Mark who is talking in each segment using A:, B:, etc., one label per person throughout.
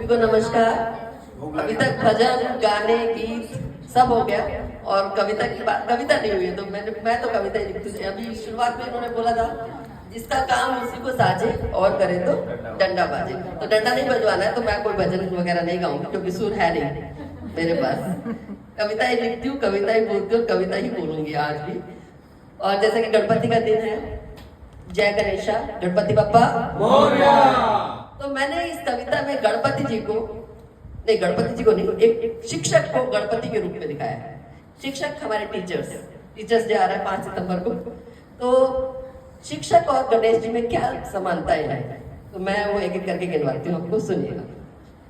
A: सभी को नमस्कार। अभी तक भजन गाने गीत सब हो गया और कविता की बात, कविता नहीं हुई है तो मैं तो कविता ही लिखती थी। अभी शुरुआत में उन्होंने बोला था जिसका काम उसी को साजे और करे तो डंडा बाजे, तो डंडा नहीं बजवाना है तो मैं कोई भजन वगैरह नहीं गाऊंगी क्योंकि सुर है नहीं मेरे पास। कविता ही लिखती हूँ, कविता ही बोलती हूँ, कविता ही बोलूंगी आज भी। और जैसे कि गणपति का दिन है, जय गणेशा, गणपति बप्पा मोरया। तो मैंने इस कविता में गणपति जी को नहीं, एक शिक्षक को गणपति के रूप में दिखाया है। शिक्षक हमारे टीचर्स डे आ रहा है 5 सितंबर को, तो शिक्षक और गणेश जी में क्या समानताएं हैं, तो मैं वो एक एक करके गिनवाती हूँ, आपको सुनिएगा।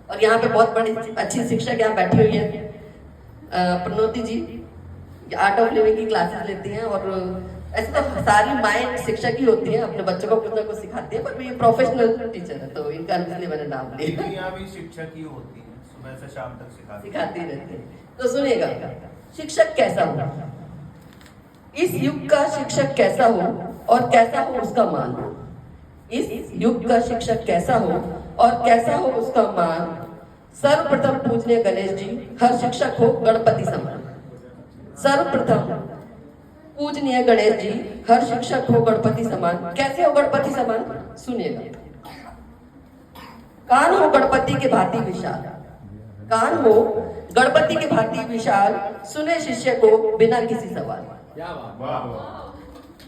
A: और यहाँ पे बहुत बड़ी अच्छी शिक्षक यहाँ बैठी हुई है, प्रनोति जी, आर्ट ऑफ लिविंग की क्लासेस लेती हैं। और ऐसे तो सारी माइंड शिक्षक ही होती है, अपने बच्चों को कुछ ना कुछ सिखाती है, पर ये प्रोफेशनल टीचर है तो इनका इसलिए मैंने नाम लिया।
B: यहाँ भी शिक्षक ही होती है, सुबह से शाम तक
A: सिखाती रहती है। तो सुनिएगा, शिक्षक कैसा हो, इस युग का शिक्षक कैसा हो और कैसा हो उसका मान। इस युग का शिक्षक कैसा हो और कैसा हो उसका मान। सर्वप्रथम पूजनीय गणेश जी, हर शिक्षक हो गणपति समान। सर्वप्रथम पूजनीय गणेश जी, हर शिक्षक हो गणपति समान। कैसे हो गणपति समान, सुनिएगा। कान हो गणपति के भांति विशाल, कान हो गणपति के भांति विशाल, सुने शिष्य को बिना किसी सवाल।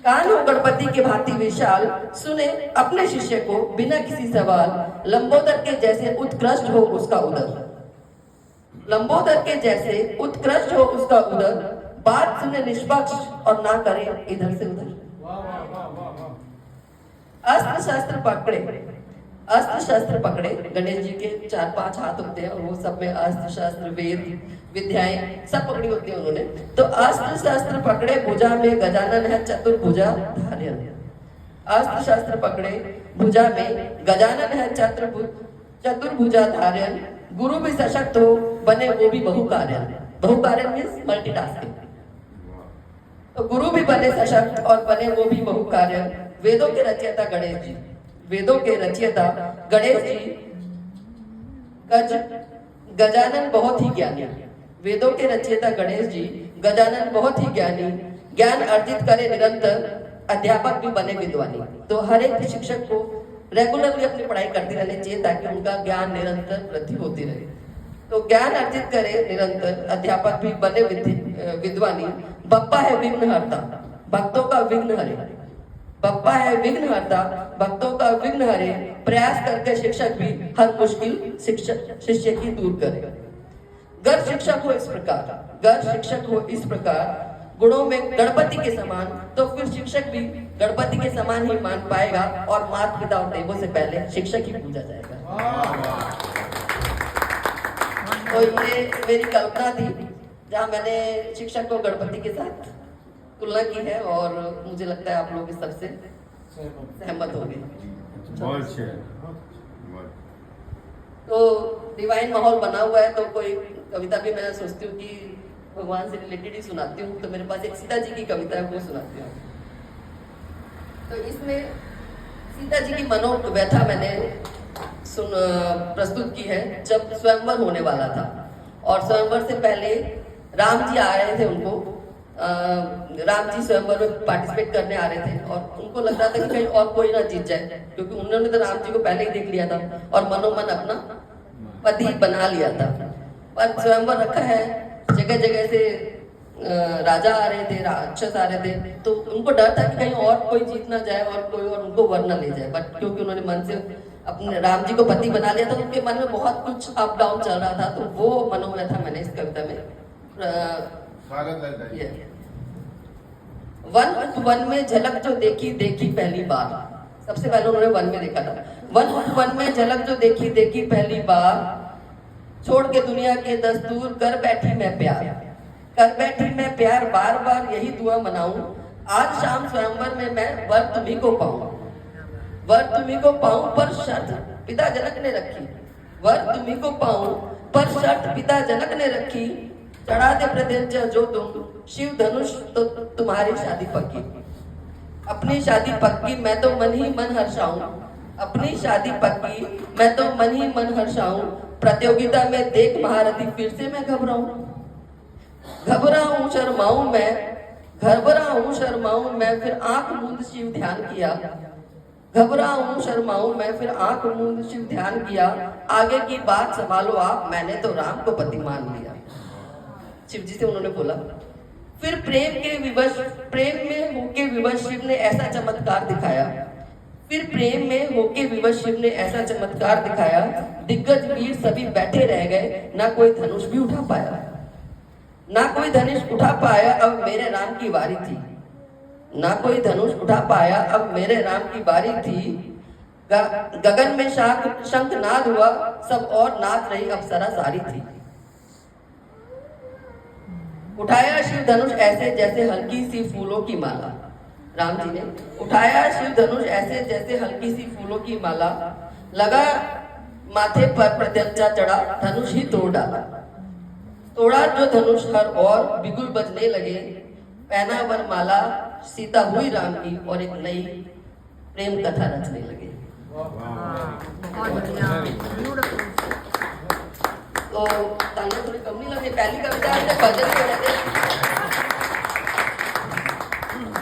A: कान हो गणपति के भांति विशाल, सुने अपने शिष्य को बिना किसी सवाल। लंबोदर के जैसे उत्कृष्ट हो उसका उदर, लंबोदर के जैसे उत्कृष्ट हो उसका उदर। बात सुने निष्पक्ष और ना करे इधर से उधर। अस्त्र शस्त्र पकड़े, गणेश जी के 4-5 हाथ होते हैं और वो सब में अस्त्र शस्त्र वेद विद्याएं सब पकड़ी होती है उन्होंने। तो अस्त्र शस्त्र पकड़े, भुजा में गजानन है चतुर्भुजा धार्यन। अस्त्र शस्त्र पकड़े, भुजा में गजानन है चतुर्भुजा धार्यन। गुरु भी सशक्त हो, बने वो भी बहुकार्यन। बहुकार्यन मीन्स मल्टीटास्किंग। तो गुरु भी बने सशक्त और बने वो भी बहुकार्यन। वेदों के रचयिता गणेश जी, वेदों के रचयिता गणेश जी, गजानन बहुत ही ज्ञानी। वेदों के रचयिता गणेश जी, गजानन बहुत ही ज्ञानी। ज्ञान अर्जित करे निरंतर, अध्यापक भी बने विद्वानी। तो हर एक शिक्षक को रेगुलरली अपनी पढ़ाई करती रहनी चाहिए ताकि उनका ज्ञान निरंतर वृद्धि होती रहे। तो ज्ञान अर्जित करे निरंतर, अध्यापक भी बने विद्वानी। बप्पा है विघ्नहर्ता, भक्तों का विघ्न हरे। बप्पा है विघ्नहर्ता, भक्तों का विघ्न हरे। प्रयास करके शिक्षक भी हर मुश्किल शिष्य की दूर करे। गर शिक्षक हो इस प्रकार, गुणों में गणपति के समान, तो फिर शिक्षक भी गणपति के समान ही मान पाएगा और माता पिता और देवों से पहले शिक्षक ही पूजा जाएगा। तो ये मेरी कल्पना थी जहाँ मैंने शिक्षक को गणपति के साथ तुलना की है और मुझे लगता है आप लोग इस सबसे सहमत होंगे। तो डिवाइन माहौल बना हुआ है, तो कोई कविता भी मैं सोचती हूँ कि भगवान से रिलेटेड ही सुनाती हूँ। तो मेरे पास एक सीता जी की कविता है, वो सुनाती हूँ। तो इसमें सीता जी की मनोव्यथा मैंने प्रस्तुत की है। जब स्वयंवर होने वाला था और स्वयंवर से पहले राम जी आ रहे थे, राम जी स्वयंवर में पार्टिसिपेट करने आ रहे थे और उनको लग रहा था कि कहीं और कोई ना जीत जाए, क्योंकि उन्होंने तो राम जी को पहले ही देख लिया था और मनोमन अपना पति बना लिया था। पर स्वयंवर रखा है, जगह जगह से राजा आ रहे थे, राक्षस आ रहे थे, तो उनको डर था कि कहीं और कोई जीत ना जाए और कोई और उनको वर न ले जाए। बट क्योंकि उन्होंने मन से अपने राम जी को पति बना लिया था, उनके मन में बहुत कुछ अप डाउन चल रहा था। तो वो मनोव्यथा मैंने इस कविता में वन में झलक जो देखी पहली बार। सबसे पहले उन्होंने वन में देखा था। वन में झलक जो देखी पहली बार, छोड़ के दुनिया के दस्तूर, कर बैठी मैं प्यार, बार बार यही दुआ मनाऊं। आज शाम स्वयंवर में मैं वर तुम्ही को पाऊं, पर शर्त पिता जनक ने रखी। वर तुम्ही को पाऊं पर शर्त पिता जनक ने रखी। चढ़ा दे प्रतिज्ञा जो तुम, शिव धनुष तो तुम्हारी शादी पक्की। अपनी शादी पक्की मैं तो मन ही मन हर्षाऊं। अपनी शादी पक्की, मैं तो मन ही मन हर्षाऊं, प्रतियोगिता में देख महारथी फिर से मैं घबराऊं शर्माऊं मैं, घबराऊं शर्माऊं मैं, फिर आंख मूंद शिव ध्यान किया, घबराऊं शर्माऊं मैं, फिर आंख मूंद शिव ध्यान किया, आगे की बात संभालो आप, मैंने तो राम को पति मान लिया। शिव जी से उन्होंने बोला। फिर प्रेम में होके विवश शिव ने ऐसा चमत्कार दिखाया, फिर प्रेम में होके विवश शिव ने ऐसा चमत्कार दिखाया, दिग्गज वीर सभी बैठे रह गए, ना कोई धनुष भी उठा पाया, ना कोई धनुष उठा पाया, अब मेरे राम की बारी थी, ना कोई धनुष उठा पाया, अब मेरे राम की बारी थी, गगन में शंख नाद हुआ, सब और नाच रही अप्सरा सारी थी। उठाया शिव धनुष ऐसे जैसे हल्की सी फूलों की माला, राम जी ने उठाया शिव धनुष ऐसे जैसे हल्की सी फूलों की माला, लगा माथे पर प्रत्यंचा चढ़ा, धनुष ही तोड़ डाला, तोड़ा जो धनुष हर और बिगुल बजने लगे, पहना वरमाला सीता हुई राम की, और एक नई प्रेम कथा रचने लगे। तो तालियां थोड़ी कम नहीं लगी, पहली कविता हमने भजन पढ़े थे।